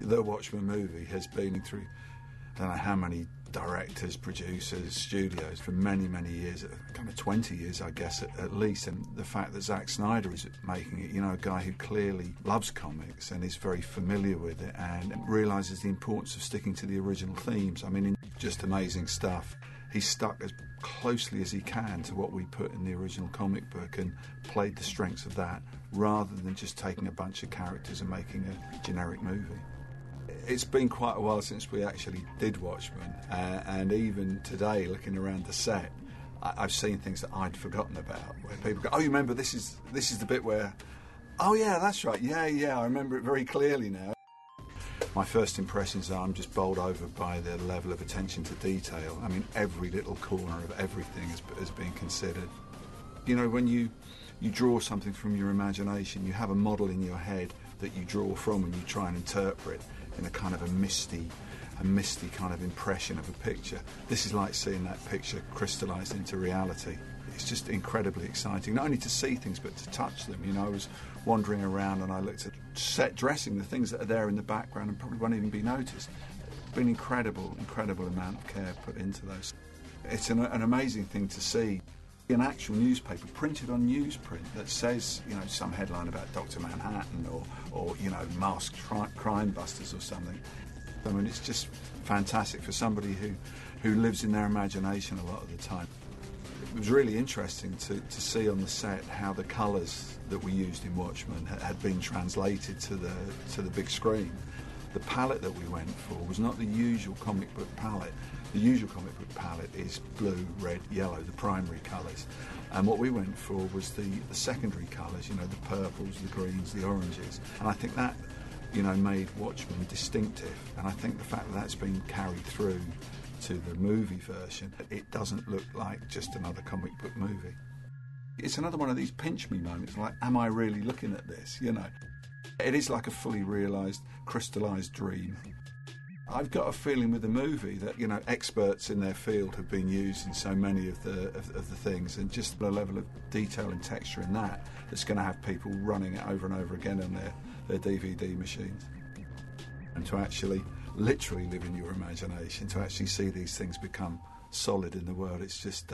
The Watchmen movie has been through, I don't know how many directors, producers, studios for many, many years, kind of 20 years, I guess, at least. And the fact that Zack Snyder is making it, you know, a guy who clearly loves comics and is very familiar with it and realises the importance of sticking to the original themes. I mean, just amazing stuff. He's stuck as closely as he can to what we put in the original comic book and played the strengths of that rather than just taking a bunch of characters and making a generic movie. It's been quite a while since we actually did Watchmen, and even today, looking around the set, I've seen things that I'd forgotten about, where people go, oh, you remember this is the bit where, oh yeah, that's right, yeah, I remember it very clearly now. My first impressions are I'm just bowled over by the level of attention to detail. I mean, every little corner of everything has been considered. You know, when you draw something from your imagination, you have a model in your head that you draw from and you try and interpret in a kind of a misty kind of impression of a picture. This is like seeing that picture crystallised into reality. It's just incredibly exciting, not only to see things but to touch them. You know, I was wandering around and I looked at set dressing, the things that are there in the background and probably won't even be noticed. It's been incredible amount of care put into those. It's an amazing thing to see an actual newspaper printed on newsprint that says, you know, some headline about Dr. Manhattan or you know, masked crime busters or something. I mean, it's just fantastic for somebody who lives in their imagination a lot of the time. It was really interesting to see on the set how the colours that we used in Watchmen had been translated to the big screen. The palette that we went for was not the usual comic book palette. The usual comic book palette is blue, red, yellow, the primary colours. And what we went for was the secondary colours, you know, the purples, the greens, the oranges. And I think that, you know, made Watchmen distinctive. And I think the fact that that's been carried through to the movie version, it doesn't look like just another comic book movie. It's another one of these pinch me moments, like, am I really looking at this, you know? It is like a fully realised, crystallised dream. I've got a feeling with the movie that, you know, experts in their field have been used in so many of the things, and just the level of detail and texture in that's going to have people running it over and over again on their DVD machines. And to actually literally live in your imagination, to actually see these things become solid in the world, it's just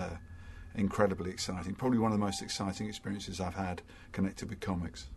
incredibly exciting. Probably one of the most exciting experiences I've had connected with comics.